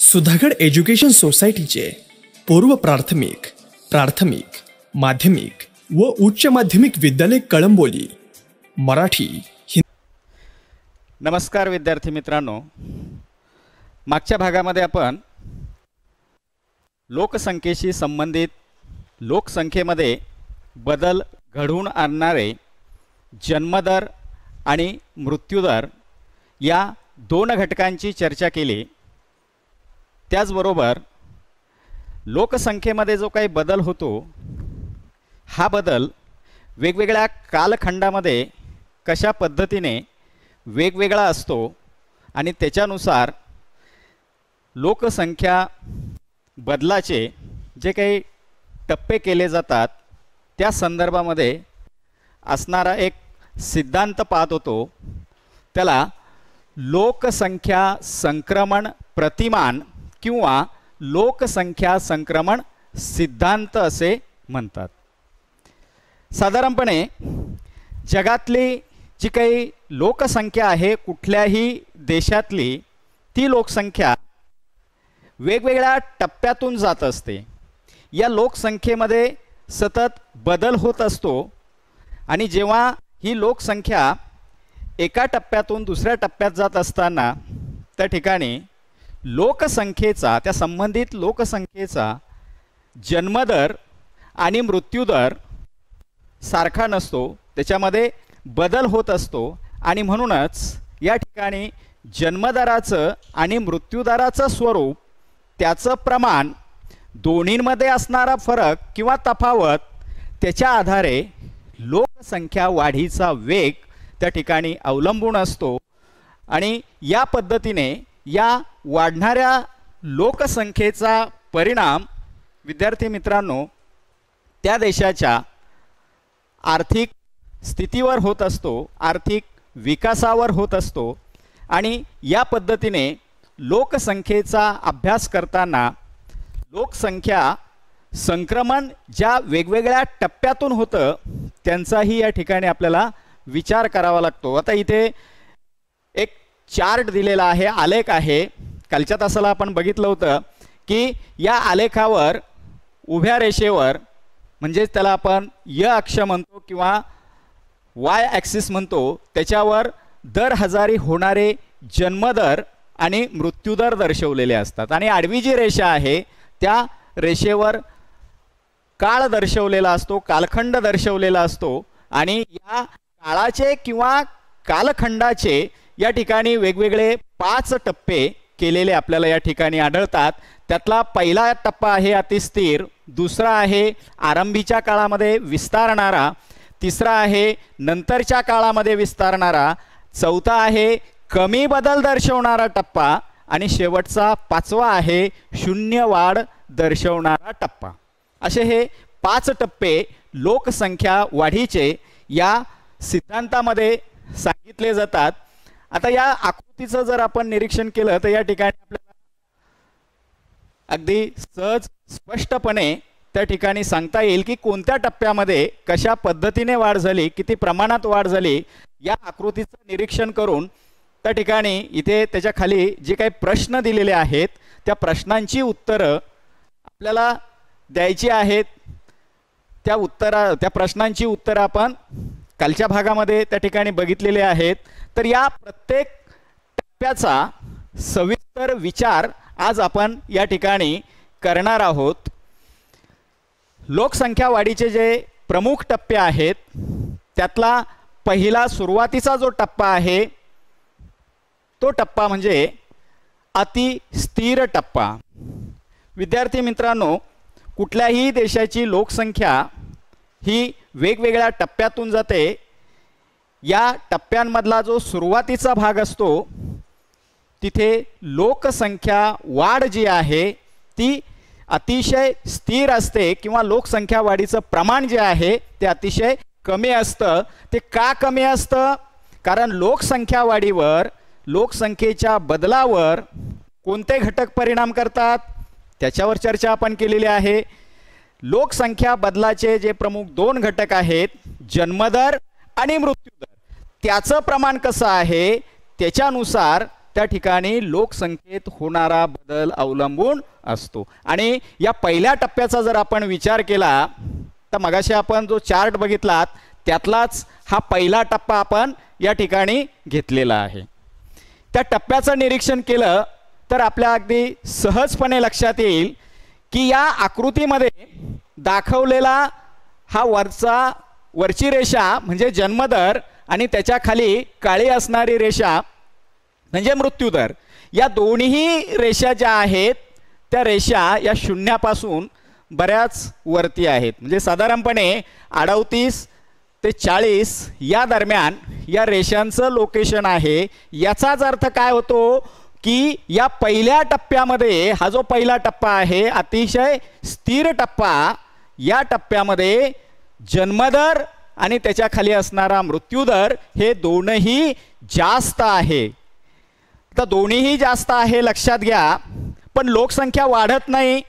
Sudhagad education सोसायटीचे पूर्व प्राथमिक, प्राथमिक, माध्यमिक व उच्च माध्यमिक विद्यालय कळंबोली मराठी. नमस्कार विद्यार्थी मित्रांनो, मागच्या भागामध्ये आपण लोकसंख्येशी संबंधित लोकसंख्येमध्ये बदल घडवून आणणारे जन्मदर आणि मृत्यूदर या दोन घटकांची चर्चा केली. त्याचबरोबर लोकसंख्येमध्ये जो काही बदल होतो हा बदल वेगवेगळ्या कालखंडामध्ये कशा पद्धतीने वेगवेगळा असतो आणि त्याच्यानुसार लोकसंख्या बदलाचे जे काही टप्पे केले जातात त्या संदर्भामध्ये असणारा एक सिद्धांत पाहत होतो. त्याला लोकसंख्या संक्रमण प्रतिमान किंवा लोकसंख्या संक्रमण सिद्धांत असे म्हणतात. साधारणपणे जगातली जी काही लोकसंख्या आहे, कुठल्याही देशातली ती लोकसंख्या वेगवेगळ्या टप्प्यातून जात असते. या लोकसंख्येमध्ये सतत बदल होत असतो आणि जेव्हा ही लोकसंख्या एका टप्प्यातून दुसऱ्या टप्प्यात जात असताना त्या ठिकाणी लोकसंख्येचा, त्या संबंधित लोकसंख्येचा जन्मदर आणि मृत्यूदर सारखा नसतो, त्याच्यामध्ये बदल होत असतो. आणि म्हणूनच या ठिकाणी जन्मदराचं आणि मृत्यूदराचं स्वरूप, त्याचं प्रमाण, दोन्हींमध्ये असणारा फरक किंवा तफावत, त्याच्या आधारे लोकसंख्या वाढीचा वेग त्या ठिकाणी अवलंबून असतो. आणि या पद्धतीने या वाढणाऱ्या लोकसंख्येचा परिणाम विद्यार्थी मित्रांनो त्या देशाच्या आर्थिक स्थितीवर होत असतो, आर्थिक विकासावर होत असतो. आणि या पद्धतीने लोकसंख्येचा अभ्यास करताना लोकसंख्या संक्रमण ज्या वेगवेगळ्या टप्प्यातून होतं त्यांचाही या ठिकाणी आपल्याला विचार करावा लागतो. आता इथे एक चार्ट दिलेला आहे, आलेख आहे. कालच्या तासाला आपण बघितलं होतं की या आलेखावर उभ्या रेषेवर, म्हणजे त्याला आपण य अक्ष म्हणतो किंवा वाय ॲक्सिस म्हणतो, त्याच्यावर दर हजारी होणारे जन्मदर आणि मृत्यूदर दर्शवलेले असतात. आणि आडवी जी रेषा आहे त्या रेषेवर काळ दर्शवलेला असतो, कालखंड दर्शवलेला असतो. आणि या काळाचे किंवा कालखंडाचे या ठिकाणी वेगवेगळे 5 टप्पे केलेले आपल्याला या ठिकाणी आढळतात. त्यातला पहिला टप्पा आहे अतिस्थिर, दुसरा आहे आरंभीच्या काळामध्ये विस्तारणारा, तिसरा आहे नंतरच्या काळामध्ये विस्तारणारा, चौथा आहे कमी बदल दर्शवणारा टप्पा आणि शेवटचा 5वा आहे शून्य वाढ दर्शवणारा टप्पा. असे हे 5 टप्पे लोकसंख्या वाढीचे या सिद्धांतामध्ये सांगितले जातात. आता या आकृतीचं जर आपण निरीक्षण केलं तर या ठिकाणी आपल्याला अगदी सहज स्पष्टपणे त्या ठिकाणी सांगता येईल की कोणत्या टप्प्यामध्ये कशा पद्धतीने वाढ झाली, किती प्रमाणात वाढ झाली. या आकृतीचं निरीक्षण करून त्या ठिकाणी इथे त्याच्या खाली जे काही प्रश्न दिलेले आहेत त्या प्रश्नांची उत्तरं आपल्याला द्यायची आहेत. त्या प्रश्नांची उत्तरं आपण कालच्या भागामध्ये त्या ठिकाणी बघितलेले आहेत. तर या प्रत्येक टप्प्याचा सविस्तर विचार आज आपण या ठिकाणी करणार आहोत. लोकसंख्या वाढीचे जे प्रमुख टप्पे आहेत त्यातला पहिला सुरुवातीचा जो टप्पा आहे तो टप्पा म्हणजे अतिस्थिर टप्पा. विद्यार्थी मित्रांनो, कुठल्याही देशाची लोकसंख्या ही वेगवेगळ्या टप्प्यातून जाते. या टप्प्यांमधला जो सुरुवातीचा भाग असतो तिथे लोकसंख्या वाढ जी आहे ती अतिशय स्थिर असते किंवा लोकसंख्या वाढीचं प्रमाण जे आहे ते अतिशय कमी असतं. ते का कमी असतं? कारण लोकसंख्या वाढीवर, लोकसंख्येच्या बदलावर कोणते घटक परिणाम करतात त्याच्यावर चर्चा आपण केलेली आहे. लोकसंख्या बदलाचे जे प्रमुख 2 घटक आहेत, जन्मदर आणि मृत्यूदर, त्याचं प्रमाण कसं आहे त्याच्यानुसार त्या ठिकाणी लोकसंख्येत होणारा बदल अवलंबून असतो. आणि या पहिल्या टप्प्याचा जर आपण विचार केला तर मगाशी आपण जो चार्ट बघितलात त्यातलाच हा पहिला टप्पा आपण या ठिकाणी घेतलेला आहे. त्या टप्प्याचं निरीक्षण केलं तर आपल्या अगदी सहजपणे लक्षात येईल की या आकृतीमध्ये दाखवलेला हा वरची रेषा म्हणजे जन्मदर आणि त्याच्या खाली काळी असणारी रेषा म्हणजे मृत्यूदर. या दोन्ही रेषा ज्या आहेत त्या रेषा या शून्यापासून बऱ्याच वरती आहेत. म्हणजे साधारणपणे 38 ते 40 या दरम्यान या रेषांचं लोकेशन आहे. याचाच अर्थ काय होतो की या पहिल्या टप्प्यामध्ये हा जो पहिला टप्पा आहे अतिशय स्थिर टप्पा, या टप्प्यामध्ये जन्मदर आणि त्याच्या खाली असणारा मृत्यूदर हे दोनही जास्त आहे. तर दोन्हीही जास्त आहे लक्षात घ्या, पण लोकसंख्या वाढत नाही.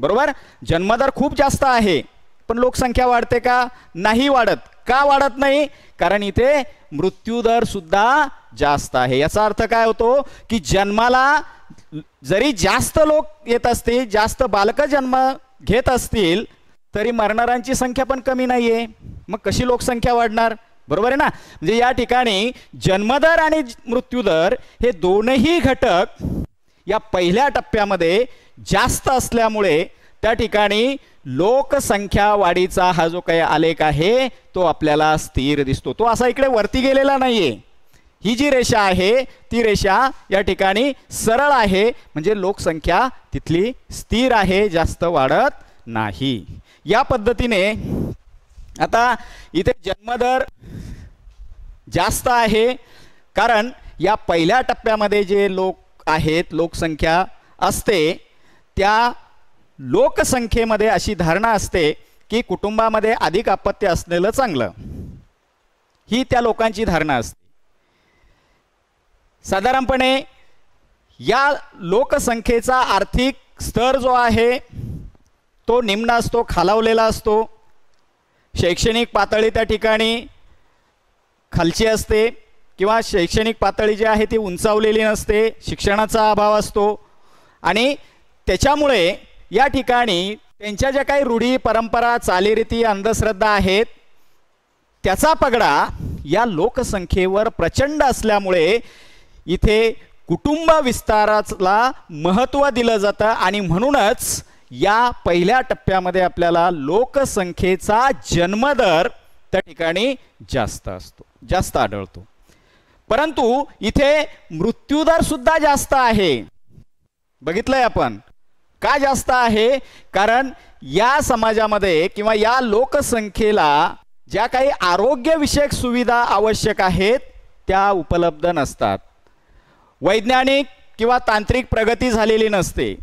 बरोबर, जन्मदर खूप जास्त आहे पण लोकसंख्या वाढते का? नाही वाढत. का वाढत नाही? कारण इथे मृत्यूदर सुद्धा जास्त आहे. याचा अर्थ काय होतो की जन्माला जरी जास्त लोक येत असतील, जास्त बालकं जन्म घेत असतील तरी मरणाऱ्यांची संख्या पण कमी नाहीये. मग कशी लोकसंख्या वाढणार? बरोबर आहे ना. म्हणजे या ठिकाणी जन्मदर आणि मृत्यूदर हे दोनही घटक या पहिल्या टप्प्यामध्ये जास्त असल्यामुळे त्या ठिकाणी लोकसंख्या वाढीचा हा जो काही आलेख आहे तो आपल्याला स्थिर दिसतो. तो असा इकडे वरती गेलेला नाहीये. ही जी रेषा आहे ती रेषा या ठिकाणी सरळ आहे, म्हणजे लोकसंख्या तिथली स्थिर आहे, जास्त वाढत नाही. या पद्धतीने आता इथे जन्मदर जास्त आहे कारण या पहिल्या टप्प्यामध्ये जे लोक आहेत, लोकसंख्या असते, त्या लोकसंख्येमध्ये अशी धारणा असते की कुटुंबामध्ये अधिक अपत्य असलेलं चांगलं. ही त्या लोकांची धारणा असते. साधारणपणे या लोकसंख्येचा आर्थिक स्तर जो आहे तो निम्न असतो, खालावलेला असतो. शैक्षणिक पातळी त्या ठिकाणी खालची असते किंवा शैक्षणिक पातळी जी आहे ती उंचावलेली नसते. शिक्षणाचा अभाव असतो आणि त्याच्यामुळे या ठिकाणी त्यांच्या ज्या काही रूढी, परंपरा, चालीरीती, अंधश्रद्धा आहेत त्याचा पगडा या लोकसंख्येवर प्रचंड असल्यामुळे इथे कुटुंब विस्ताराला महत्त्व दिलं जातं आणि म्हणूनच या पहिल्या टप्प्यामध्ये आपल्याला लोकसंख्येचा जन्मदर त्या ठिकाणी जास्त असतो, जास्त आढळतो. परंतु इथे मृत्यूदर सुद्धा जास्त आहे. बघितलंय आपण. का जास्त आहे? कारण या समाजामध्ये किंवा या लोकसंख्येला ज्या काही आरोग्यविषयक सुविधा आवश्यक आहेत त्या उपलब्ध नसतात. वैज्ञानिक किंवा तांत्रिक प्रगती झालेली नसते.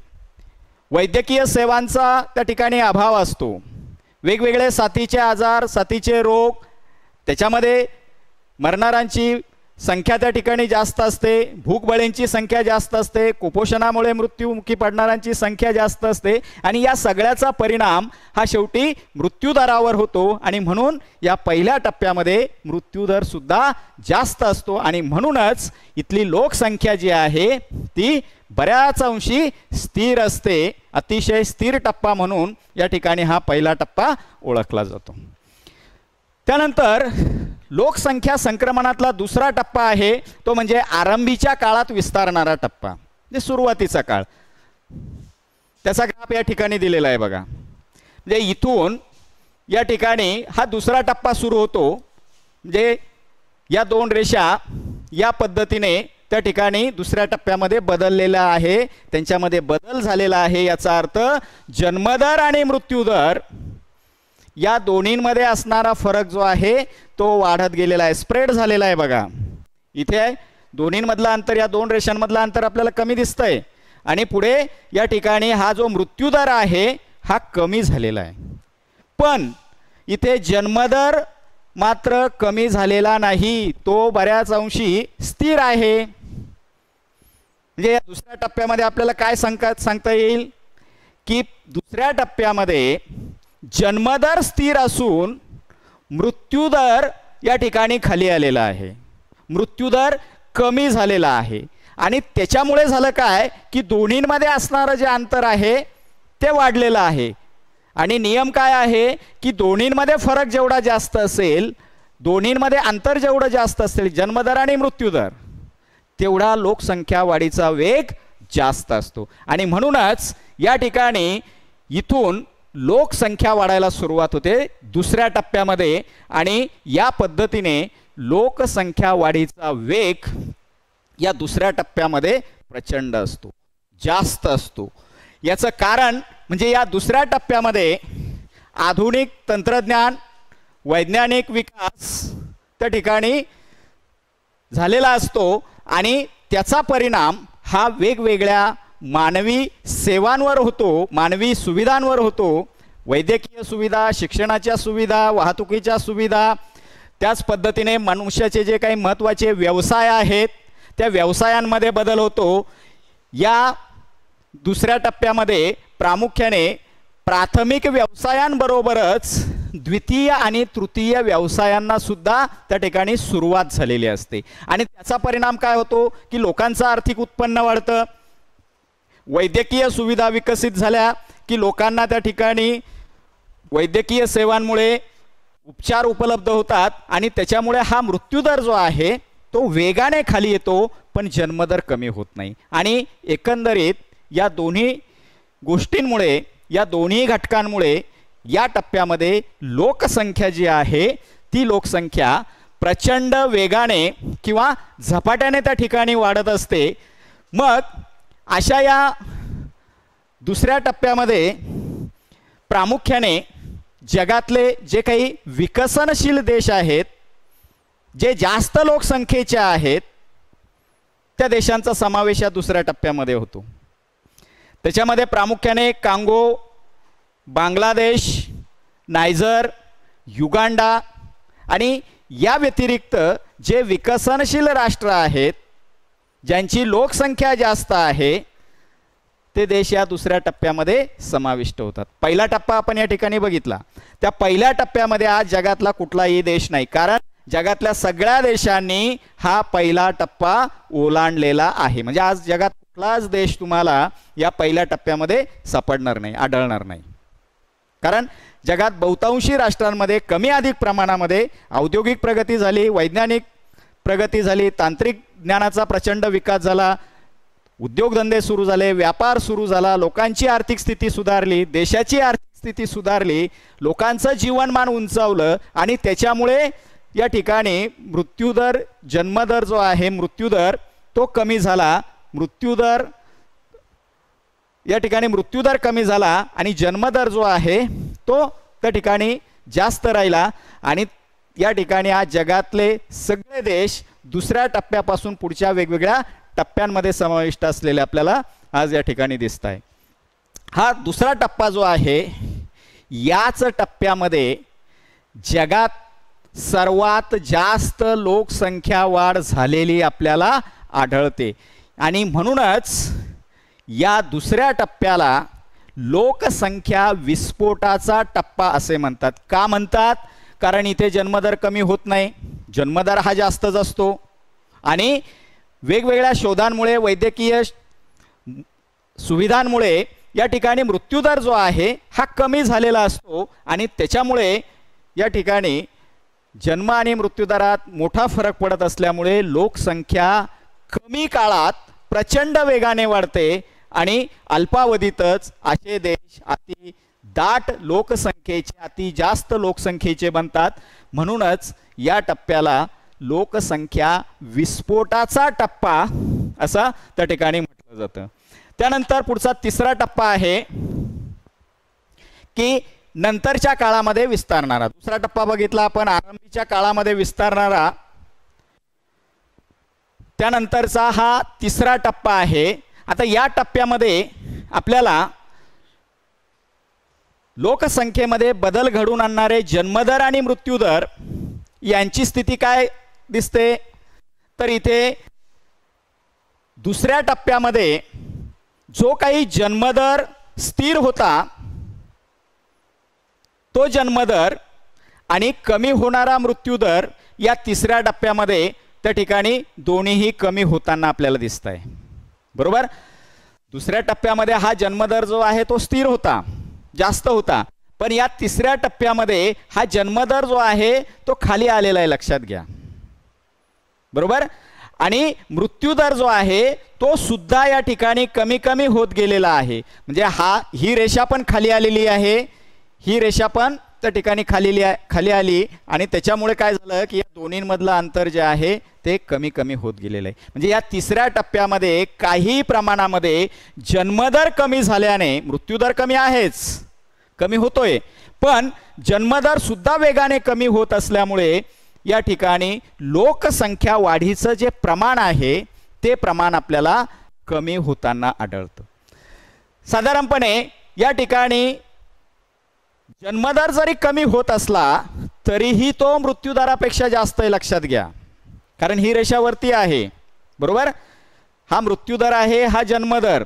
वैद्यकीय सेवांचा त्या ठिकाणी अभाव असतो. वेगवेगळे साथीचे आजार, साथीचे रोग, त्याच्यामध्ये मरणाऱ्यांची संख्या त्या ठिकाणी जास्त असते. भूकबळींची संख्या जास्त असते. कुपोषणामुळे मृत्युमुखी पडणाऱ्यांची संख्या जास्त असते आणि या सगळ्याचा परिणाम हा शेवटी मृत्यूदरावर होतो आणि म्हणून या पहिल्या टप्प्यामध्ये मृत्यूदर सुद्धा जास्त असतो आणि म्हणूनच इथली लोकसंख्या जी आहे ती बऱ्याच अंशी स्थिर असते. अतिशय स्थिर टप्पा म्हणून या ठिकाणी हा पहिला टप्पा ओळखला जातो. त्यानंतर लोकसंख्या संक्रमणातला दुसरा टप्पा आहे तो म्हणजे आरंभीच्या काळात विस्तारणारा टप्पा, म्हणजे सुरुवातीचा काळ. त्याचा ग्राफ या ठिकाणी दिलेला आहे बघा. म्हणजे इथून या ठिकाणी हा दुसरा टप्पा सुरू होतो. म्हणजे या दोन रेषा या पद्धतीने त्या ठिकाणी दुसऱ्या टप्प्यामध्ये बदललेला आहे, त्यांच्यामध्ये बदल झालेला आहे. याचा अर्थ जन्मदर आणि मृत्यूदर या दोन्हींमध्ये असणारा फरक जो आहे तो वाढत गेलेला आहे, स्प्रेड झालेला आहे. बघा इथे दोन्हींमधलं अंतर, या दोन रेषांमधलं अंतर आपल्याला कमी दिसतंय आणि पुढे या ठिकाणी हा जो मृत्यूदर आहे हा कमी झालेला आहे. पण इथे जन्मदर मात्र कमी झालेला नाही, तो बऱ्याच अंशी स्थिर आहे. म्हणजे या दुसऱ्या टप्प्यामध्ये आपल्याला काय सांगता येईल की दुसऱ्या टप्प्यामध्ये जन्मदर स्थिर असून मृत्यूदर या ठिकाणी खाली आलेला आहे, मृत्यूदर कमी झालेला आहे. आणि त्याच्यामुळे झालं काय की दोन्हींमध्ये असणारं जे अंतर आहे ते वाढलेलं आहे. आणि नियम काय आहे की दोन्हींमध्ये फरक जेवढा जास्त असेल, दोन्हींमध्ये अंतर जेवढं जास्त असेल, जन्मदर आणि मृत्यूदर, तेवढा लोकसंख्या वाढीचा वेग जास्त असतो. आणि म्हणूनच या ठिकाणी इथून लोकसंख्या वाढायला सुरुवात होते दुसऱ्या टप्प्यामध्ये. आणि या पद्धतीने लोकसंख्या वाढीचा वेग या दुसऱ्या टप्प्यामध्ये प्रचंड असतो, जास्त असतो. याचं कारण म्हणजे या दुसऱ्या टप्प्यामध्ये आधुनिक तंत्रज्ञान, वैज्ञानिक विकास त्या ठिकाणी झालेला असतो आणि त्याचा परिणाम हा वेगवेगळ्या मानवी सेवांवर होतो, मानवी सुविधांवर होतो. वैद्यकीय सुविधा, शिक्षणाच्या सुविधा, वाहतुकीच्या सुविधा, त्याच पद्धतीने मनुष्याचे जे काही महत्त्वाचे व्यवसाय आहेत त्या व्यवसायांमध्ये बदल होतो. या दुसऱ्या टप्प्यामध्ये प्रामुख्याने प्राथमिक व्यवसायांबरोबरच द्वितीय आणि तृतीय व्यवसायांना सुद्धा त्या ठिकाणी सुरुवात झालेली असते. आणि त्याचा परिणाम काय होतो की लोकांचं आर्थिक उत्पन्न वाढतं. वैद्यकीय सुविधा विकसित झाल्या की लोकांना त्या ठिकाणी वैद्यकीय सेवांमुळे उपचार उपलब्ध होतात आणि त्याच्यामुळे हा मृत्यूदर जो आहे तो वेगाने खाली येतो, पण जन्मदर कमी होत नाही. आणि एकंदरीत या दोन्ही गोष्टींमुळे, या दोन्ही घटकांमुळे या टप्प्यामध्ये लोकसंख्या जी आहे ती लोकसंख्या प्रचंड वेगाने किंवा झपाट्याने त्या ठिकाणी वाढत असते. मग अशा या दुसऱ्या टप्प्यामध्ये प्रामुख्याने जगातले जे काही विकसनशील देश आहेत, जे जास्त लोकसंख्येचे आहेत, त्या देशांचा समावेश या दुसऱ्या टप्प्यामध्ये होतो. त्याच्यामध्ये प्रामुख्याने कांगो, बांगलादेश, नायजर, युगांडा आणि या व्यतिरिक्त जे विकसनशील राष्ट्र आहेत, ज्यांची लोकसंख्या जास्त आहे, ते देश या दुसऱ्या टप्प्यामध्ये समाविष्ट होतात. पहिला टप्पा आपण या ठिकाणी बघितला. त्या पहिल्या टप्प्यामध्ये आज जगातला कुठलाही देश नाही, कारण जगातल्या सगळ्या देशांनी हा पहिला टप्पा ओलांडलेला आहे. म्हणजे आज जगात कुठलाच देश तुम्हाला या पहिल्या टप्प्यामध्ये सापडणार नाही, आढळणार नाही. कारण जगात बहुतांशी राष्ट्रांमध्ये कमी अधिक प्रमाणामध्ये औद्योगिक प्रगती झाली, वैज्ञानिक प्रगती झाली, तांत्रिक ज्ञानाचा प्रचंड विकास झाला, उद्योगधंदे सुरू झाले, व्यापार सुरू झाला, लोकांची आर्थिक स्थिती सुधारली, देशाची आर्थिक स्थिती सुधारली, लोकांचं जीवनमान उंचावलं आणि त्याच्यामुळे या ठिकाणी मृत्यूदर, जन्मदर जो आहे मृत्यूदर तो कमी झाला. मृत्यूदर या ठिकाणी मृत्यूदर कमी झाला आणि जन्मदर जो आहे तो त्या ठिकाणी जास्त राहिला. आणि या ठिकाणी आज जगातले सगळे देश दुसऱ्या टप्प्यापासून पुढच्या वेगवेगळ्या टप्प्यांमध्ये समाविष्ट असलेले आपल्याला आज या ठिकाणी दिसत आहे. हा दुसरा टप्पा जो आहे, याच टप्प्यामध्ये जगात सर्वात जास्त लोकसंख्या वाढ झालेली आपल्याला आढळते. आणि म्हणूनच या दुसऱ्या टप्प्याला लोकसंख्या विस्फोटाचा टप्पा असे म्हणतात. का म्हणतात? कारण इथे जन्मदर कमी होत नाही, जन्मदर हा जास्तच असतो आणि वेगवेगळ्या शोधांमुळे, वैद्यकीय सुविधांमुळे या ठिकाणी मृत्यूदर जो आहे हा कमी झालेला असतो आणि त्याच्यामुळे या ठिकाणी जन्म आणि मृत्यूदरात मोठा फरक पडत असल्यामुळे लोकसंख्या कमी काळात प्रचंड वेगाने वाढते आणि अल्पावधीतच असे देश अति दाट लोकसंख्येचे, अति जास्त लोकसंख्येचे बनतात. म्हणूनच या टप्प्याला लोकसंख्या विस्फोटाचा टप्पा असा त्या ठिकाणी म्हटलं जातं. त्यानंतर पुढचा तिसरा टप्पा आहे की नंतरच्या काळामध्ये विस्तारणारा. दुसरा टप्पा बघितला आपण, आरंभीच्या काळामध्ये विस्तारणारा. त्यानंतरचा हा तिसरा टप्पा आहे. आता या टप्प्यामध्ये आपल्याला लोकसंख्येमध्ये बदल घडून आणणारे जन्मदर आणि मृत्यूदर यांची स्थिती काय दिसते? तर इथे दुसऱ्या टप्प्यामध्ये जो काही जन्मदर स्थिर होता तो जन्मदर आणि कमी होणारा मृत्यूदर या तिसऱ्या टप्प्यामध्ये त्या ठिकाणी दोन्हीही कमी होताना आपल्याला दिसत आहे, बरोबर. दुसऱ्या टप्प्यामध्ये हा जन्मदर जो आहे तो स्थिर होता, जास्त होता, पण या तिसऱ्या टप्प्यामध्ये हा जन्मदर जो आहे तो खाली आलेला आहे, लक्षात घ्या, बरोबर. आणि मृत्यूदर जो आहे तो सुद्धा या ठिकाणी कमी कमी होत गेलेला आहे. म्हणजे ही रेषा पण खाली आलेली आहे, ही रेषा पण त्या ठिकाणी खाली आली आणि त्याच्यामुळे काय झालं की या दोन्हींमधलं अंतर जे आहे ते कमी कमी होत गेलेलं आहे. म्हणजे या तिसऱ्या टप्प्यामध्ये काही प्रमाणामध्ये जन्मदर कमी झाल्याने मृत्यूदर कमी आहेच, कमी होतोय, पण जन्मदर सुद्धा वेगाने कमी होत असल्यामुळे या ठिकाणी लोकसंख्या वाढीचं जे प्रमाण आहे ते प्रमाण आपल्याला कमी होताना आढळतं. साधारणपणे या ठिकाणी जन्मदर जरी कमी होत असला तरीही तो मृत्यूदरापेक्षा जास्त आहे, लक्षात घ्या, कारण ही रेषा वरती आहे, बरोबर. हा मृत्यूदर आहे, हा जन्मदर,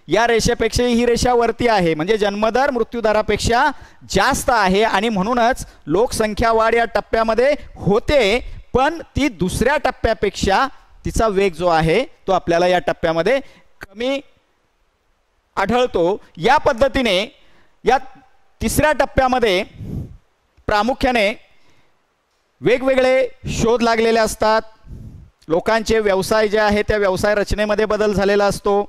या रेषेपेक्षा ही रेषा वरती आहे, म्हणजे जन्मदर मृत्यूदरापेक्षा जास्त आहे आणि म्हणूनच लोकसंख्या वाढ या टप्प्यामध्ये होते, पण ती दुसऱ्या टप्प्यापेक्षा तिचा वेग जो आहे तो आपल्याला या टप्प्यामध्ये कमी आढळतो. या पद्धतीने या तिसऱ्या टप्प्यामध्ये प्रामुख्याने वेगवेगळे शोध लागलेले असतात, लोकांचे व्यवसाय जे आहे त्या व्यवसाय रचनेमध्ये बदल झालेला असतो.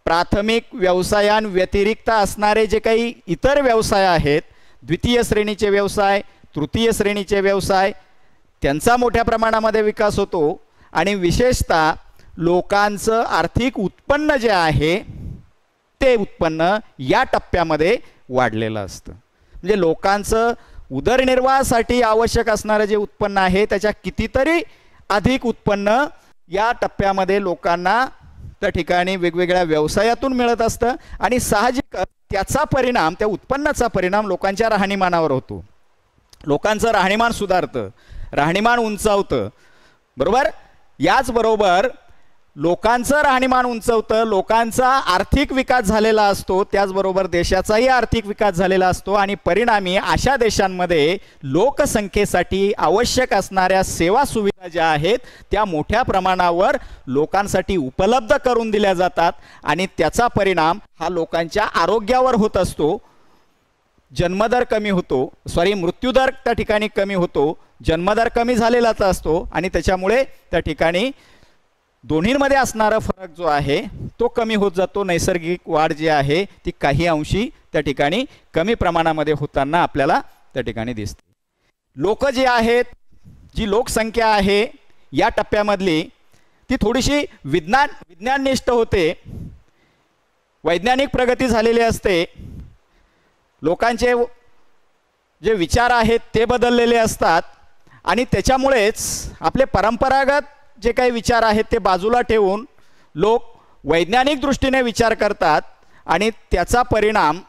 प्राथमिक व्यवसायांव्यतिरिक्त असणारे जे काही इतर व्यवसाय आहेत, द्वितीय श्रेणीचे व्यवसाय, तृतीय श्रेणीचे व्यवसाय, त्यांचा मोठ्या प्रमाणामध्ये विकास होतो आणि विशेषतः लोकांचं आर्थिक उत्पन्न जे आहे ते उत्पन्न या टप्प्यामध्ये वाढलेलं असतं. म्हणजे लोकांचं उदरनिर्वाहासाठी आवश्यक असणारं जे उत्पन्न आहे त्याच्या कितीतरी अधिक उत्पन्न या टप्प्यामध्ये लोकांना त्या ठिकाणी वेगवेगळ्या व्यवसायातून मिळत असतं आणि साहजिक त्याचा परिणाम, त्या उत्पन्नाचा परिणाम लोकांच्या राहणीमानावर होतो. लोकांचं राहणीमान सुधारतं, राहणीमान उंचावतं, बरोबर. याचबरोबर लोकांचं राहणीमान उंचवतं, लोकांचा आर्थिक विकास झालेला असतो, त्याचबरोबर देशाचाही आर्थिक विकास झालेला असतो आणि परिणामी अशा देशांमध्ये लोकसंख्येसाठी आवश्यक असणाऱ्या सेवा सुविधा ज्या आहेत त्या मोठ्या प्रमाणावर लोकांसाठी उपलब्ध करून दिल्या जातात आणि त्याचा परिणाम हा लोकांच्या आरोग्यावर होत असतो. जन्मदर कमी होतो, मृत्यूदर त्या ठिकाणी कमी होतो, जन्मदर कमी झालेलाच असतो आणि त्याच्यामुळे त्या ठिकाणी दोन्हींमध्ये असणारा फरक जो आहे तो कमी होत जातो. नैसर्गिक वाढ जी आहे ती काही अंशी त्या ठिकाणी कमी प्रमाणामध्ये होताना आपल्याला त्या ठिकाणी दिसते. लोक जे आहेत, जी लोकसंख्या आहे या टप्प्यामधली ती थोडीशी विज्ञाननिष्ठ होते, वैज्ञानिक प्रगती झालेली असते, लोकांचे जे विचार आहेत ते बदललेले असतात आणि त्याच्यामुळेच आपले परंपरागत जे काही विचार आहेत ते बाजूला ठेवून लोक वैज्ञानिक दृष्टीने विचार करतात आणि त्याचा परिणाम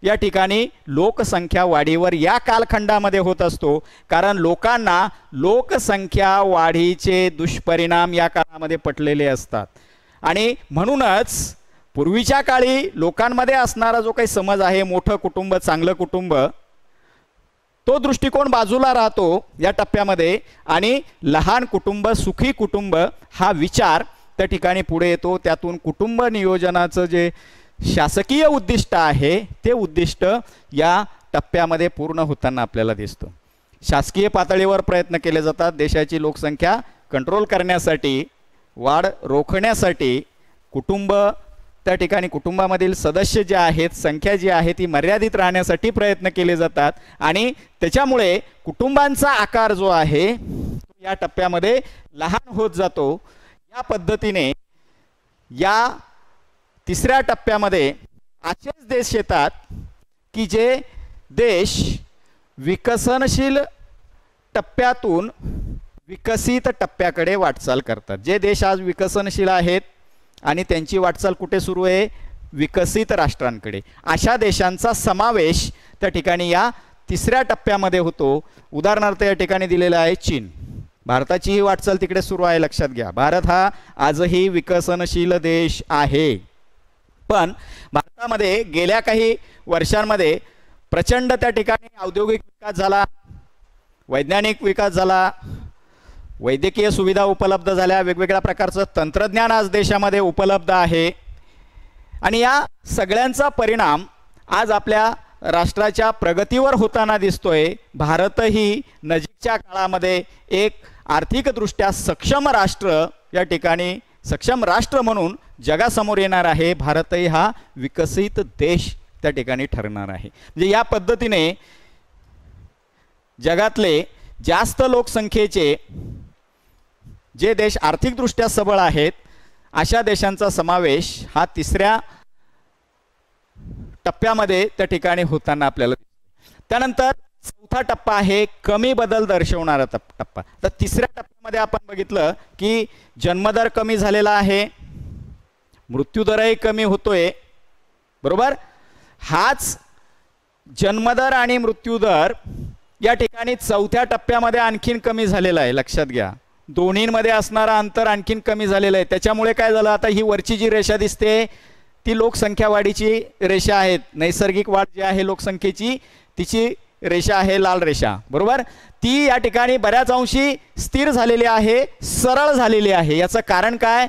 या ठिकाणी लोकसंख्या वाढीवर या कालखंडामध्ये होत असतो. कारण लोकांना लोकसंख्या वाढीचे दुष्परिणाम या काळामध्ये पटलेले असतात आणि म्हणूनच पूर्वीच्या काळी लोकांमध्ये असणारा जो काही समज आहे, मोठं कुटुंब, चांगलं कुटुंब, तो दृष्टिकोन बाजूला राहतो या टप्प्यामध्ये आणि लहान कुटुंब, सुखी कुटुंब हा विचार त्या ठिकाणी पुढे येतो. त्यातून कुटुंब नियोजनाचं जे शासकीय उद्दिष्ट आहे ते उद्दिष्ट या टप्प्यामध्ये पूर्ण होताना आपल्याला दिसतं. शासकीय पातळीवर प्रयत्न केले जातात देशाची लोकसंख्या कंट्रोल करण्यासाठी, वाढ रोखण्यासाठी. कुटुंब त्या ठिकाणी कुटुंबामधील सदस्य जे आहेत, संख्या जी आहे ती मर्यादित राहण्यासाठी प्रयत्न केले जातात आणि त्याच्यामुळे कुटुंबांचा आकार जो आहे तो या टप्प्यामध्ये लहान होत जातो. या पद्धतीने या तिसऱ्या टप्प्यामध्ये असेच देश येतात की जे देश विकसनशील टप्प्यातून विकसित टप्प्याकडे वाटचाल करतात. जे देश आज विकसनशील आहेत आणि त्यांची वाटचाल कुठे सुरू आहे? विकसित राष्ट्रांकडे. अशा देशांचा समावेश त्या ठिकाणी या तिसऱ्या टप्प्यामध्ये होतो. उदाहरणार्थ या ठिकाणी दिलेला आहे चीन. भारताची ही वाटचाल तिकडे सुरू आहे, लक्षात घ्या. भारत हा आजही विकसनशील देश आहे, पण भारतामध्ये गेल्या काही वर्षांमध्ये प्रचंड त्या ठिकाणी औद्योगिक विकास झाला, वैज्ञानिक विकास झाला, वैद्यकीय सुविधा उपलब्ध झाल्या, वेगवेगळ्या प्रकारचं तंत्रज्ञान आज देशामध्ये उपलब्ध आहे आणि या सगळ्यांचा परिणाम आज आपल्या राष्ट्राच्या प्रगतीवर होताना दिसतोय. भारतही नजीकच्या काळामध्ये एक आर्थिकदृष्ट्या सक्षम राष्ट्र या ठिकाणी सक्षम राष्ट्र म्हणून जगासमोर येणार आहे. भारतही हा विकसित देश त्या ठिकाणी ठरणार आहे. म्हणजे या पद्धतीने जगातले जास्त लोकसंख्येचे जे देश आर्थिकदृष्ट्या सबळ आहेत अशा देशांचा समावेश हा तिसऱ्या टप्प्यामध्ये त्या ठिकाणी होताना आपल्याला दिसतो. त्यानंतर चौथा टप्पा आहे कमी बदल दर्शवणारा टप्पा. तर तिसऱ्या टप्प्यामध्ये आपण बघितलं की जन्मदर कमी झालेला आहे, मृत्यूदरही कमी होतोय. बरोबर, हाच जन्मदर आणि मृत्यूदर या ठिकाणी चौथ्या टप्प्यामध्ये आणखीन कमी झालेला आहे. लक्षात घ्या, दोन्हींमध्ये असणारा अंतर आणखीन कमी झालेलं आहे. त्याच्यामुळे काय झालं, आता ही वरची जी रेषा दिसते ती लोकसंख्या वाढीची रेषा आहे. नैसर्गिक वाढ जी आहे लोकसंख्येची तिची रेषा आहे लाल रेषा. बरोबर, ती या ठिकाणी बऱ्याच अंशी स्थिर झालेली आहे, सरळ झालेली आहे. याचं कारण काय,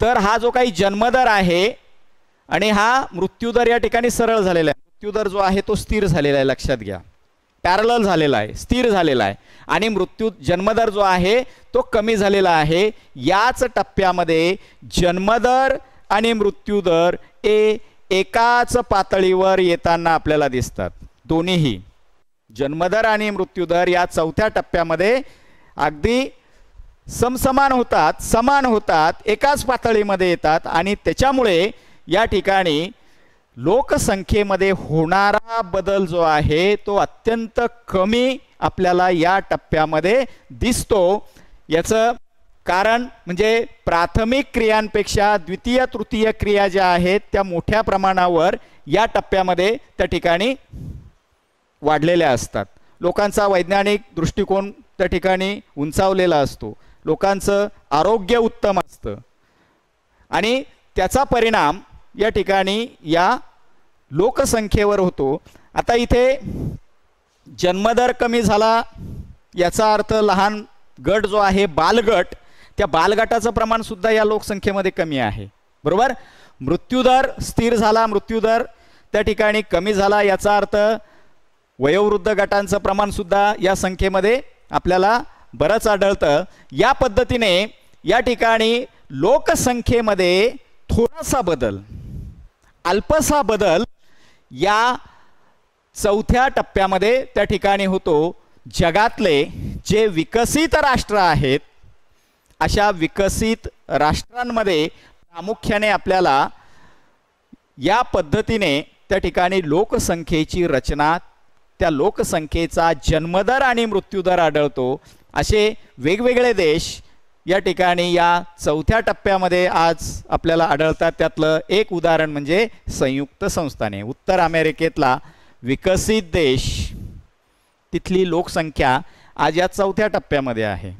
तर हा जो काही जन्मदर आहे आणि हा मृत्यूदर या ठिकाणी सरळ झालेला आहे. मृत्यूदर जो आहे तो स्थिर झालेला आहे. लक्षात घ्या, पॅरलल झालेला आहे, स्थिर झालेला आहे. आणि जन्मदर जो आहे तो कमी झालेला आहे. याच टप्प्यामध्ये जन्मदर आणि मृत्यूदर एकाच पातळीवर येताना आपल्याला दिसतात. दोन्हीही जन्मदर आणि मृत्यूदर या चौथ्या टप्प्यामध्ये अगदी समसमान होतात, समान होतात, एकाच पातळीमध्ये येतात. आणि त्याच्यामुळे या ठिकाणी लोकसंख्येमध्ये होणारा बदल जो आहे तो अत्यंत कमी आपल्याला या टप्प्यामध्ये दिसतो. याचं कारण म्हणजे प्राथमिक क्रियांपेक्षा द्वितीय तृतीय क्रिया ज्या आहेत त्या मोठ्या प्रमाणावर या टप्प्यामध्ये त्या ठिकाणी वाढलेल्या असतात. लोकांचा वैज्ञानिक दृष्टिकोन त्या ठिकाणी उंचावलेला असतो, लोकांचं आरोग्य उत्तम असतं आणि त्याचा परिणाम या ठिकाणी या लोकसंख्येवर होतो. आता इथे जन्मदर कमी झाला याचा अर्थ लहान गट जो आहे बालगट, त्या बालगटाचं प्रमाण सुद्धा या लोकसंख्येमध्ये कमी आहे. बरोबर, मृत्यूदर स्थिर झाला, मृत्यूदर त्या ठिकाणी कमी झाला, याचा अर्थ वयोवृद्ध गटांचं प्रमाण सुद्धा या संख्येमध्ये आपल्याला बरंच आढळतं. या पद्धतीने या ठिकाणी लोकसंख्येमध्ये थोडासा बदल, अल्पसा बदल या चौथ्या टप्प्यामध्ये त्या ठिकाणी होतो. जगातले जे विकसित राष्ट्र आहेत अशा विकसित राष्ट्रांमध्ये प्रामुख्याने आपल्याला या पद्धतीने त्या ठिकाणी लोकसंख्येची रचना, त्या लोकसंख्येचा जन्मदर आणि मृत्यूदर आढळतो. असे वेगवेगळे देश या ठिकाणी या चौथ्या टप्प्यामध्ये आज आपल्याला आढळतात. त्यातलं एक उदाहरण म्हणजे संयुक्त संस्थाने. उत्तर अमेरिकेतला विकसित देश, तिथली लोकसंख्या आज या चौथ्या टप्प्यामध्ये आहे.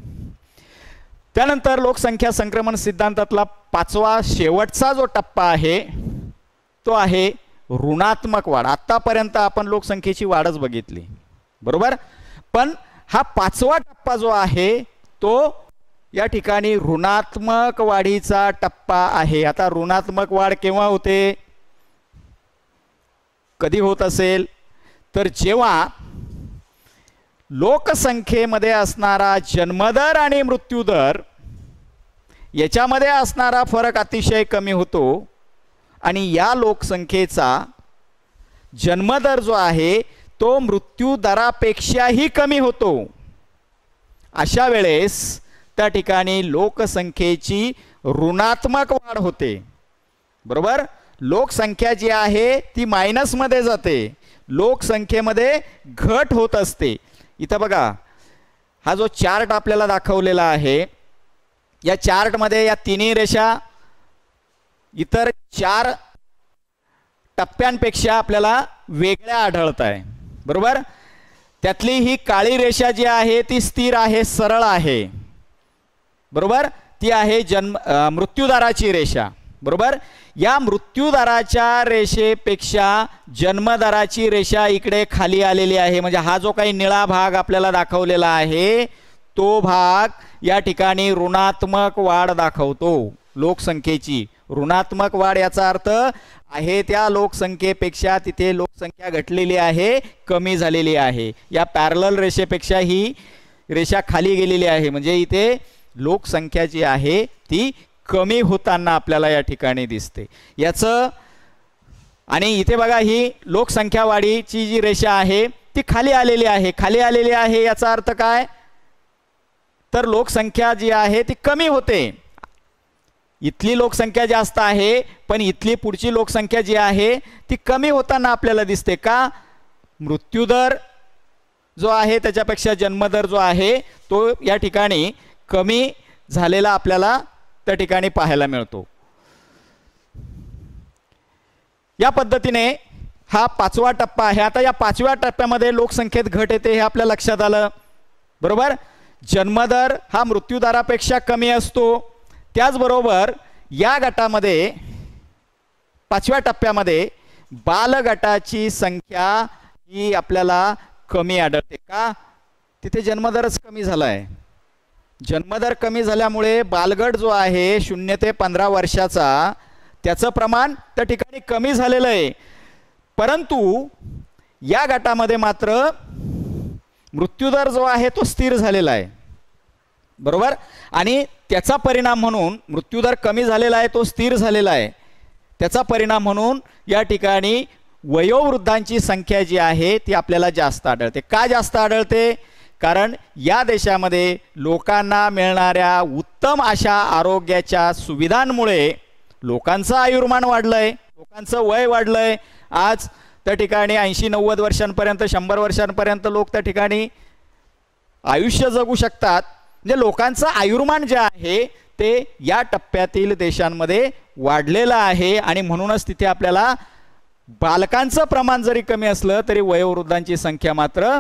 त्यानंतर लोकसंख्या संक्रमण सिद्धांतातला पाचवा शेवटचा जो टप्पा आहे तो आहे ऋणात्मक वाढ. आतापर्यंत आपण लोकसंख्येची वाढच बघितली, बरोबर, पण हा पाचवा टप्पा जो आहे तो या ठिकाणी ऋणात्मक वाढीचा टप्पा आहे. आता ऋणात्मक वाढ केव्हा होते, कधी होत असेल, तर जेव्हा लोकसंख्येमध्ये असणारा जन्मदर आणि मृत्यूदर याच्यामध्ये असणारा फरक अतिशय कमी होतो आणि या लोकसंख्येचा जन्मदर जो आहे तो मृत्यूदरापेक्षाही कमी होतो. अशा वेळेस त्या ठिकाणी लोकसंख्येची ऋणात्मक वाढ होते. बरोबर, लोकसंख्या जी आहे ती मायनसमध्ये जाते, लोकसंख्येमध्ये घट होत असते. इथं बघा, हा जो चार्ट आपल्याला दाखवलेला आहे या चार्टमध्ये या तिन्ही रेषा इतर 4 टप्प्यांपेक्षा आपल्याला वेगळ्या आढळत आहे. बरोबर, त्यातली ही काळी रेषा जी आहे ती स्थिर आहे, सरळ आहे. बरोबर, ती आहे मृत्यूदराची रेषा. बरोबर, या मृत्यूदराच्या रेषेपेक्षा जन्मदराची रेषा इकडे खाली आलेली आहे. म्हणजे हा जो काही निळा भाग आपल्याला दाखवलेला आहे तो भाग या ठिकाणी ऋणात्मक वाढ दाखवतो. लोकसंख्येची ऋणात्मक वाढ याचा अर्थ आहे त्या लोकसंख्येपेक्षा तिथे लोकसंख्या घटलेली आहे, कमी झालेली आहे. या पॅरलल रेषेपेक्षा ही रेषा खाली गेलेली आहे, म्हणजे इथे लोकसंख्या जी आहे ती कमी होताना आपल्याला या ठिकाणी दिसते. याचं आणि इथे बघा ही लोकसंख्या वाढीची जी रेषा आहे ती खाली आलेली आहे. खाली आलेली आहे याचा अर्थ काय, तर लोकसंख्या जी आहे ती कमी होते. इथली लोकसंख्या जास्त आहे पण इथली पुढची लोकसंख्या जी आहे ती कमी होताना आपल्याला दिसते. का, मृत्यूदर जो आहे त्याच्यापेक्षा जन्मदर जो आहे तो या ठिकाणी कमी झालेला आपल्याला त्या ठिकाणी पाहायला मिळतो. या पद्धतीने हा 5वा टप्पा आहे. आता या 5व्या टप्प्यामध्ये लोकसंख्येत घट येते हे आपल्या लक्षात आलं, बरोबर. जन्मदर हा मृत्यूदरापेक्षा कमी असतो. त्याचबरोबर या गटामध्ये 5व्या टप्प्यामध्ये बालगटाची संख्या ही आपल्याला कमी आढळते. का, तिथे जन्मदरच कमी झाला आहे. जन्मदर कमी झाल्यामुळे बालगट जो आहे 0 ते 15 वर्षाचा त्याचं प्रमाण त्या ठिकाणी कमी झालेलं आहे. परंतु या गटामध्ये मात्र मृत्यूदर जो आहे तो स्थिर झालेला आहे, बरोबर. आणि त्याचा परिणाम म्हणून मृत्यूदर कमी झालेला आहे, तो स्थिर झालेला आहे. त्याचा परिणाम म्हणून या ठिकाणी वयोवृद्धांची संख्या जी आहे ती आपल्याला जास्त आढळते. का जास्त आढळते, कारण या देशामध्ये लोकांना मिळणाऱ्या उत्तम अशा आरोग्याच्या सुविधांमुळे लोकांचं आयुर्मान वाढलंय, लोकांचं वय वाढलंय. आज त्या ठिकाणी 80-90 वर्षांपर्यंत 100 वर्षांपर्यंत लोक त्या ठिकाणी आयुष्य जगू शकतात. म्हणजे लोकांचं आयुर्मान जे आहे ते या टप्प्यातील देशांमध्ये वाढलेलं आहे आणि म्हणूनच तिथे आपल्याला बालकांचं प्रमाण जरी कमी असलं तरी वयोवृद्धांची संख्या मात्र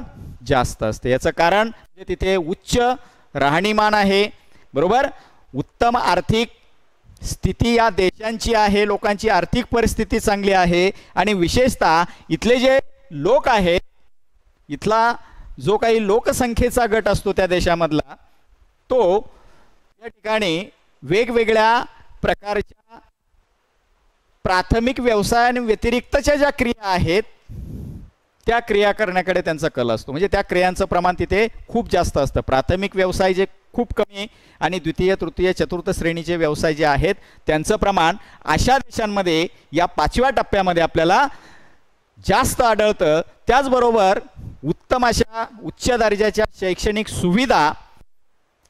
जास्त असते. याचं कारण म्हणजे तिथे उच्च राहणीमान आहे, बरोबर. उत्तम आर्थिक स्थिती या देशांची आहे, लोकांची आर्थिक परिस्थिती चांगली आहे आणि विशेषतः इथले जे लोक आहेत, इथला जो काही लोकसंख्येचा गट असतो त्या देशामधला तो या ठिकाणी वेगवेगळ्या प्रकारच्या प्राथमिक व्यवसायांव्यतिरिक्तच्या ज्या क्रिया आहेत त्या क्रिया करण्याकडे त्यांचा कल असतो. म्हणजे त्या क्रियांचं प्रमाण तिथे खूप जास्त असतं. प्राथमिक व्यवसाय जे खूप कमी आणि द्वितीय तृतीय चतुर्थ श्रेणीचे व्यवसाय जे आहेत त्यांचं प्रमाण अशा देशांमध्ये या 5व्या टप्प्यामध्ये आपल्याला जास्त आढळतं. त्याचबरोबर उत्तम अशा उच्च दर्जाच्या शैक्षणिक सुविधा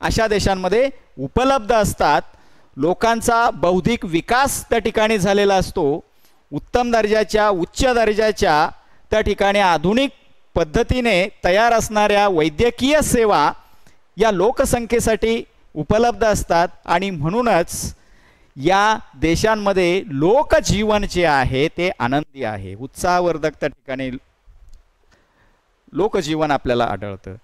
अशा देशांमध्ये उपलब्ध असतात. लोकांचा बौद्धिक विकास त्या ठिकाणी झालेला असतो. उत्तम दर्जाच्या उच्च दर्जाच्या त्या ठिकाणी आधुनिक पद्धतीने तयार असणाऱ्या वैद्यकीय सेवा या लोकसंख्येसाठी उपलब्ध असतात आणि म्हणूनच या देशांमध्ये लोकजीवन जे आहे ते आनंदी आहे, उत्साहवर्धक त्या ठिकाणी लोकजीवन आपल्याला आढळतं.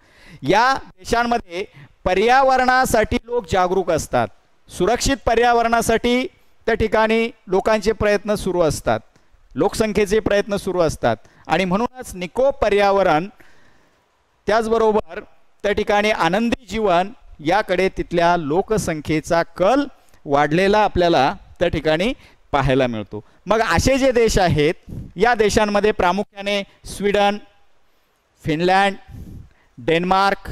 या देशांमध्ये पर्यावरणासाठी लोक जागरूक असतात. सुरक्षित पर्यावरणासाठी त्या ठिकाणी लोकांचे प्रयत्न सुरू असतात, लोकसंख्येचे प्रयत्न सुरू असतात आणि म्हणूनच निकोप पर्यावरण त्याचबरोबर त्या ठिकाणी आनंदी जीवन याकडे तिथल्या लोकसंख्येचा कल वाढलेला आपल्याला त्या ठिकाणी पाहायला मिळतो. मग असे जे देश आहेत या देशांमध्ये प्रामुख्याने स्वीडन, फिनलँड, डेन्मार्क,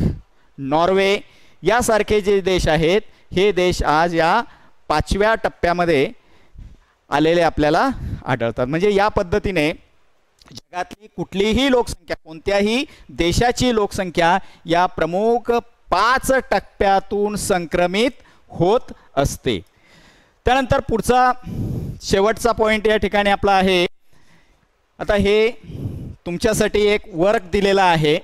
नॉर्वे यासारखे जे देश आहेत हे देश आज या 5व्या टप्प्यामध्ये आलेले आपल्याला आढळतात. म्हणजे या पद्धतीने जगातली कुठलीही लोकसंख्या, कोणत्याही देशाची लोकसंख्या या प्रमुख 5 टप्प्यातून संक्रमित होत असते. त्यानंतर पुढचा शेवटचा पॉईंट या ठिकाणी आपला आहे. आता हे तुमच्यासाठी एक वर्क दिलेला आहे,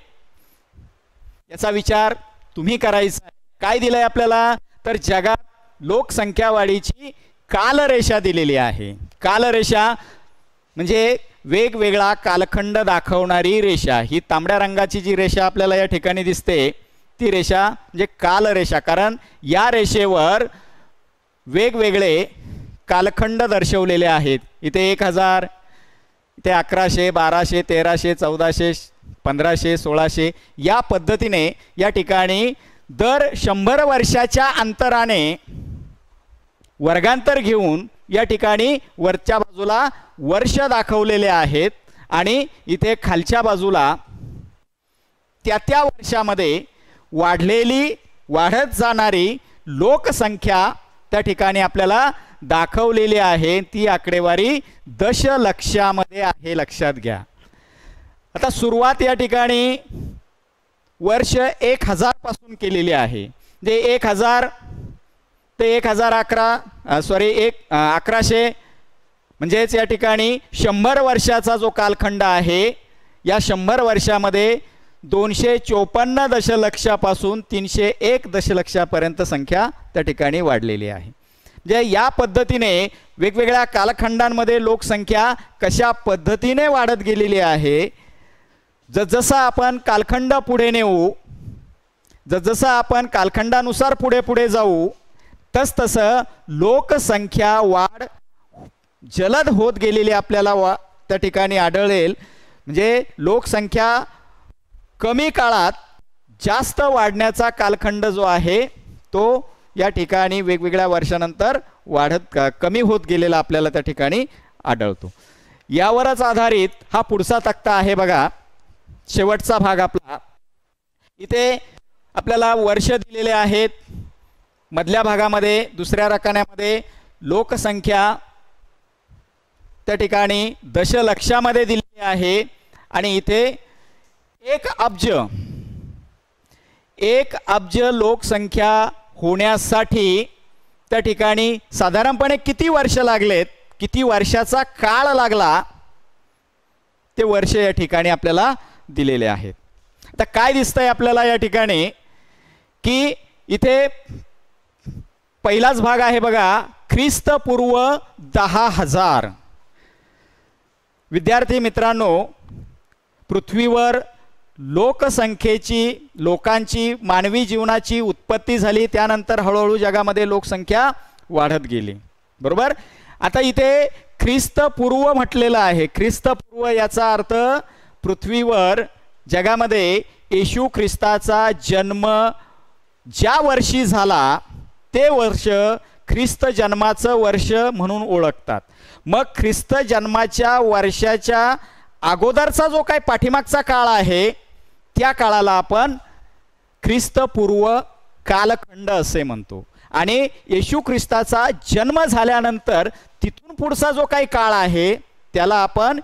याचा विचार तुम्ही करायचा आहे. काय दिलंय आपल्याला, तर जगात लोकसंख्या वाढीची कालरेषा दिलेली आहे. कालरेषा म्हणजे वेगवेगळा कालखंड दाखवणारी रेषा. ही तांबड्या रंगाची जी रेषा आपल्याला या ठिकाणी दिसते ती रेषा म्हणजे कालरेषा, कारण या रेषेवर वेगवेगळे कालखंड दर्शवलेले आहेत. इथे 1000, इथे 1100, 1200, 1300, 1400, 1500, 1600 या पद्धतीने या ठिकाणी दर 100 वर्षाच्या अंतराने वर्गांतर घेऊन या ठिकाणी वरच्या बाजूला वर्ष दाखवलेले आहेत आणि इथे खालच्या बाजूला त्या वर्षामध्ये वाढत जाणारी लोकसंख्या त्या ठिकाणी आपल्याला दाखवलेली आहे. ती आकडेवारी दशलक्षामध्ये आहे, लक्षात घ्या. आता सुरुवात या ठिकाणी वर्ष 1000 पासून केलेली आहे. जे 1000 ते 1100 म्हणजेच या ठिकाणी 100 वर्षाचा जो कालखंड आहे, या 100 वर्षामध्ये 254 दशलक्षापासून 301 दशलक्षापर्यंत संख्या त्या ठिकाणी वाढलेली आहे. म्हणजे या पद्धतीने वेगवेगळ्या कालखंडांमध्ये लोकसंख्या कशा पद्धतीने वाढत गेलेली आहे. जसजसं आपण कालखंड पुढे नेऊ, जसजसं आपण कालखंडानुसार पुढे जाऊ, तसतसं लोकसंख्या वाढ जलद होत गेलेली आपल्याला त्या ठिकाणी आढळेल. म्हणजे लोकसंख्या कमी काळात जास्त वाढण्याचा कालखंड जो आहे तो या ठिकाणी वेगवेगळ्या वर्षानंतर कमी होत गेलेला आपल्याला त्या ठिकाणी आढळतो. यावरच आधारित हा पुढचा तक्ता आहे बघा, शेवटचा भाग आपला. इथे आपल्याला वर्ष दिलेले आहेत. मधल्या भागामध्ये दुसऱ्या रकान्यामध्ये लोकसंख्या त्या ठिकाणी दशलक्षामध्ये दिलेली आहे आणि इथे 1 अब्ज लोकसंख्या होण्यासाठी त्या ठिकाणी साधारणपणे किती वर्ष लागलेत, किती वर्षाचा काळ लागला, ते वर्ष या ठिकाणी आपल्याला दिलेले आहेत. आता काय दिसतंय आपल्याला या ठिकाणी की इथे पहिलाच भाग आहे बघा, ख्रिस्तपूर्व 10,000. विद्यार्थी मित्रांनो, पृथ्वीवर लोकांची मानवी जीवनाची उत्पत्ती झाली, त्यानंतर हळूहळू जगामध्ये लोकसंख्या वाढत गेली, बरोबर. आता इथे ख्रिस्तपूर्व म्हटलेलं आहे. ख्रिस्तपूर्व याचा अर्थ पृथ्वीवर जगामध्ये येशू ख्रिस्ताचा जन्म ज्या वर्षी झाला ते वर्ष ख्रिस्त जन्माचं वर्ष म्हणून ओळखतात. मग ख्रिस्त जन्माच्या वर्षाच्या अगोदरचा जो काही पाठीमागचा काळ आहे त्या काळाला आपण ख्रिस्तपूर्व कालखंड असे म्हणतो. आणि येशू ख्रिस्ताचा जन्म झाल्यानंतर तिथून पुढचा जो काही काळ आहे त्याला आपण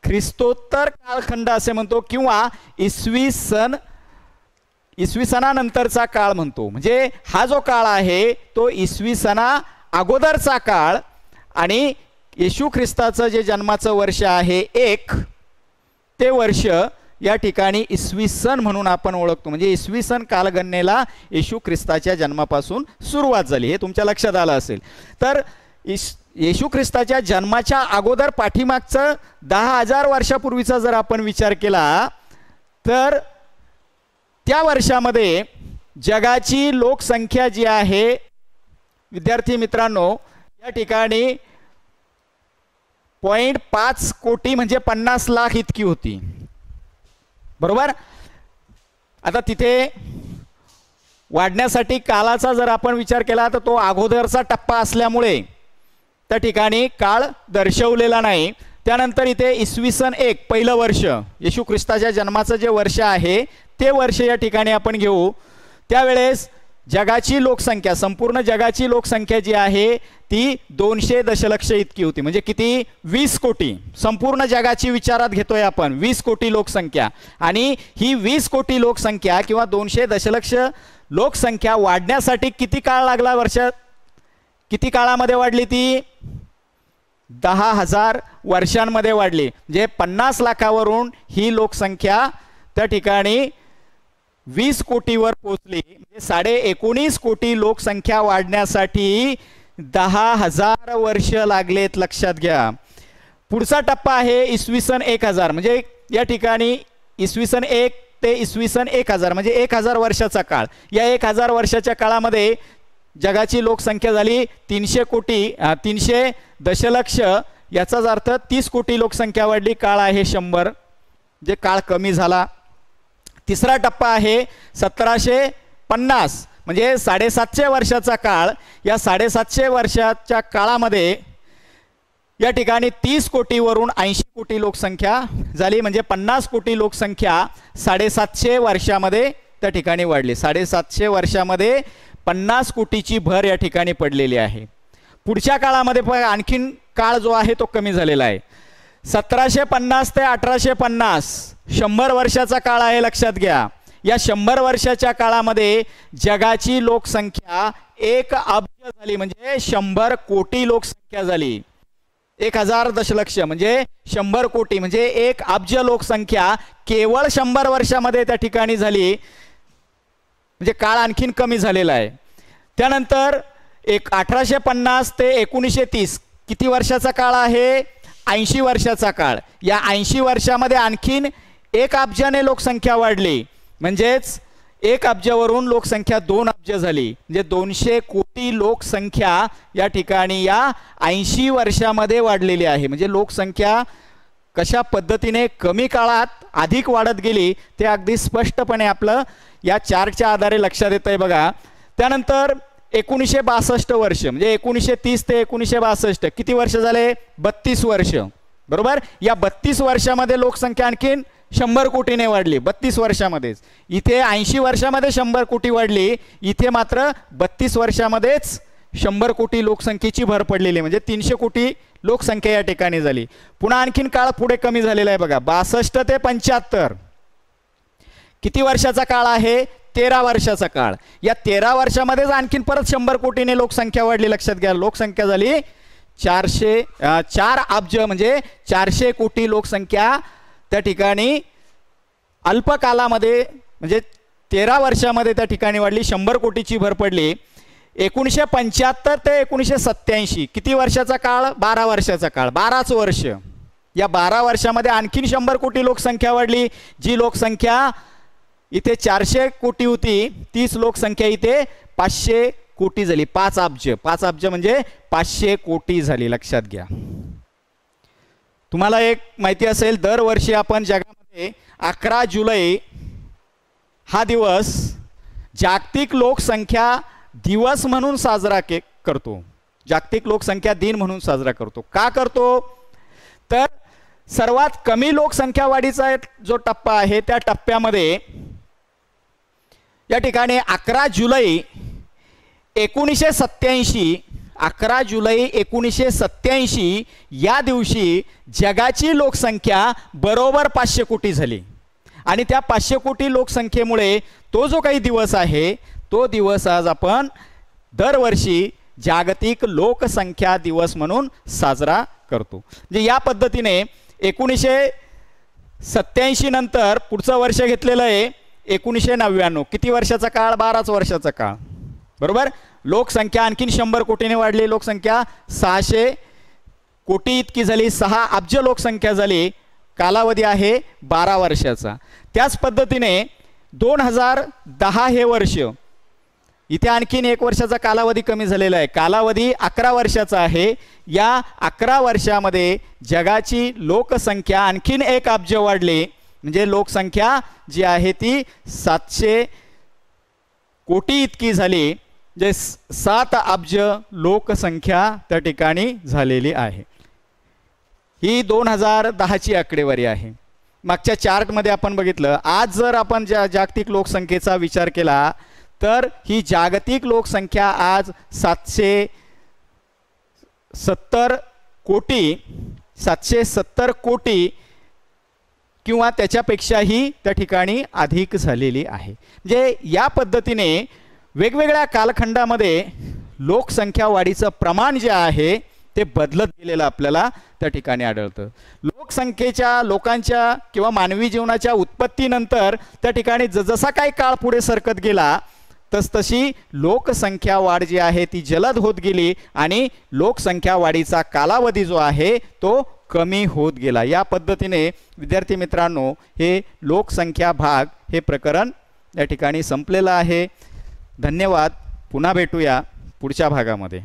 ख्रिस्तोत्तर कालखंड असे म्हणतो किंवा इसवी सनानंतरचा काळ म्हणतो. म्हणजे हा जो काळ आहे तो इसवी सना अगोदरचा काळ आणि येशू ख्रिस्ताचं जे जन्माचं वर्ष आहे 1 ते वर्ष या ठिकाणी इसवी सन म्हणून आपण ओळखतो. म्हणजे इसवी सन कालगणनेला येशू ख्रिस्ताच्या जन्मापासून सुरुवात झाली, हे तुमच्या लक्षात आलं असेल. तर येशू ख्रिस्ताच्या जन्माच्या अगोदर पाठीमागचं 10,000 वर्षापूर्वीचा जर आपण विचार केला तर त्या वर्षामध्ये जगाची लोकसंख्या जी आहे विद्यार्थी मित्रांनो या ठिकाणी 0.5 कोटी म्हणजे 50 लाख इतकी होती, बरोबर. आता तिथे वाढण्यासाठी कालाचा जर आपण विचार केला तर तो अगोदरचा टप्पा असल्यामुळे त्या ठिकाणी काळ दर्शवलेला नाही. त्यानंतर इथे इसवी सन 1 पहिलं वर्ष येशू ख्रिस्ताच्या जन्माचं जे वर्ष आहे ते वर्ष या ठिकाणी आपण घेऊ. त्यावेळेस जगाची लोकसंख्या, संपूर्ण जगाची लोकसंख्या जी आहे ती 200 दशलक्ष इतकी होती. म्हणजे किती? 20 कोटी. संपूर्ण जगाची विचारात घेतोय आपण 20 कोटी लोकसंख्या. आणि ही 20 कोटी लोकसंख्या किंवा 200 दशलक्ष लोकसंख्या वाढण्यासाठी किती काळ लागला? वर्षात किती काळामध्ये वाढली ती? 10,000 वर्षांमध्ये वाढली. म्हणजे 50 लाखावरून ही लोकसंख्या त्या ठिकाणी 20 कोटीवर पोहोचली. म्हणजे 19.5 कोटी लोकसंख्या वाढण्यासाठी 10,000 वर्ष लागलेत, लक्षात घ्या. पुढचा टप्पा आहे इसवी सन 1000. म्हणजे या ठिकाणी इसवी सन 1 ते इसवी सन 1000 म्हणजे 1000 वर्षाचा काळ. या 1000 वर्षाच्या काळामध्ये जगाची लोकसंख्या झाली 300 कोटी 300 दशलक्ष. याचाच अर्थ 30 कोटी लोकसंख्या वाढली. काळ आहे 100, जे काळ कमी झाला. तिसरा टप्पा आहे 1750 50 म्हणजे 750 वर्षाचा काळ. या 750 वर्षाच्या काळामध्ये या ठिकाणी 30 कोटीवरून 80 कोटी लोकसंख्या झाली. म्हणजे 50 कोटी लोकसंख्या 750 वर्षामध्ये त्या ठिकाणी वाढली. 750 वर्षामध्ये 50 कोटीची भर या ठिकाणी पडलेली आहे. पुढच्या काळामध्ये आणखीन काळ जो आहे तो कमी झालेला आहे. 1750 ते 1850 100 वर्षाचा काळ आहे, लक्षात घ्या. या 100 वर्षाच्या काळामध्ये जगाची लोकसंख्या 1 अब्ज झाली. म्हणजे 100 कोटी लोकसंख्या झाली. 1000 दशलक्ष म्हणजे 100 कोटी म्हणजे 1 अब्ज लोकसंख्या केवळ 100 वर्षामध्ये त्या ठिकाणी झाली. म्हणजे काळ आणखीन कमी झालेला आहे. त्यानंतर 1850 ते 1930 किती वर्षाचा काळ आहे? 80 वर्षाचा काळ. या 80 वर्षामध्ये आणखीन 1 अब्जाने लोकसंख्या वाढली. म्हणजेच 1 अब्जावरून लोकसंख्या 2 अब्ज झाली. म्हणजे 200 कोटी लोकसंख्या या ठिकाणी या 80 वर्षामध्ये वाढलेली आहे. म्हणजे लोकसंख्या कशा पद्धतीने कमी काळात अधिक वाढत गेली ते अगदी स्पष्टपणे आपलं या चार्टच्या आधारे लक्षात येत आहे बघा. त्यानंतर 1962 वर्ष म्हणजे 1930 ते 1962 किती वर्ष झाले? 32 वर्ष. बरोबर. या 32 वर्षामध्ये लोकसंख्या आणखीन 100 कोटीने वाढली. 32 वर्षामध्येच. इथे 80 वर्षामध्ये 100 कोटी वाढली, इथे मात्र 32 वर्षामध्येच 100 कोटी लोकसंख्येची भर पडलेली. म्हणजे 300 कोटी लोकसंख्या या ठिकाणी झाली. पुन्हा आणखीन काळ पुढे कमी झालेला आहे बघा. 62 ते 75 किती वर्षाचा काळ आहे? 13 वर्षाचा काळ. या 13 वर्षामध्येच आणखीन परत 100 कोटीने लोकसंख्या वाढली. लक्षात घ्या. लोकसंख्या झाली 4 अब्ज म्हणजे 400 कोटी लोकसंख्या त्या ठिकाणी अल्पकालामध्ये म्हणजे 13 वर्षामध्ये त्या ठिकाणी वाढली. 100 कोटीची भर पडली. 1975 ते 1987 किती वर्षाचा काळ? 12 वर्षाचा काळ. 12च वर्ष. या 12 वर्षामध्ये आणखीन 100 कोटी लोकसंख्या वाढली. जी लोकसंख्या इथे 400 कोटी होती तीच लोकसंख्या इथे 500 कोटी झाली. 5 अब्ज. 5 अब्ज म्हणजे 500 कोटी झाली. लक्षात घ्या. तुम्हाला एक माहिती असेल, दरवर्षी आपण जगामध्ये 11 जुलै हा दिवस जागतिक लोकसंख्या दिवस म्हणून साजरा करतो. जागतिक लोकसंख्या दिन म्हणून साजरा करतो. का करतो? तर सर्वात कमी लोकसंख्या वाढीचा जो टप्पा आहे त्या टप्प्यामध्ये या ठिकाणी 11 जुलै 1987 11 जुलै 1987 या दिवशी जगाची लोकसंख्या बरोबर 500 कोटी झाली. आणि त्या 500 कोटी लोकसंख्येमुळे तो जो काही दिवस आहे तो दिवस आज आपण दरवर्षी जागतिक लोकसंख्या दिवस म्हणून साजरा करतो. म्हणजे या पद्धतीने 1987 नंतर पुढचं वर्ष घेतलेलं आहे 1999. किती वर्षाचा काळ? 12च वर्षाचा काळ. बरोबर. लोकसंख्या आणखीन 100 कोटीने वाढली. लोकसंख्या 600 कोटी इतकी झाली. 6 अब्ज लोकसंख्या झाली. कालावधी आहे 12 वर्षाचा. त्याच पद्धतीने 2010 हे वर्ष इथे आणखीन 1 वर्षाचा कालावधी कमी झालेला आहे. कालावधी 11 वर्षाचा आहे. या 11 वर्षामध्ये जगाची लोकसंख्या आणखीन 1 अब्ज वाढली. म्हणजे लोकसंख्या जी आहे ती 700 कोटी इतकी झाली. जे 7 अब्ज लोकसंख्या त्या ठिकाणी झालेली आहे. ही 2010ची आकडेवारी आहे. मागच्या चार्टमध्ये आपण बघितलं. आज जर आपण जागतिक लोकसंख्येचा विचार केला तर ही जागतिक लोकसंख्या आज 770 कोटी 770 कोटी किंवा त्याच्यापेक्षाही त्या ठिकाणी अधिक झालेली आहे. म्हणजे या पद्धतीने वेगवेगळ्या कालखंडामध्ये लोकसंख्या वाढीचं प्रमाण जे आहे ते बदलत गेलेलं आपल्याला त्या ठिकाणी आढळतं. लोकांच्या किंवा मानवी जीवनाच्या उत्पत्तीनंतर त्या ठिकाणी जसा काही काळ पुढे सरकत गेला तसतशी लोकसंख्या वाढ जी आहे ती जलद होत गेली आणि लोकसंख्या वाढीचा कालावधी जो आहे तो कमी होत गेला. या पद्धतीने विद्यार्थी मित्रांनो हे लोकसंख्या भाग हे प्रकरण या ठिकाणी संपलेलं आहे. धन्यवाद. पुन्हा भेटूया पुढच्या भागामध्ये.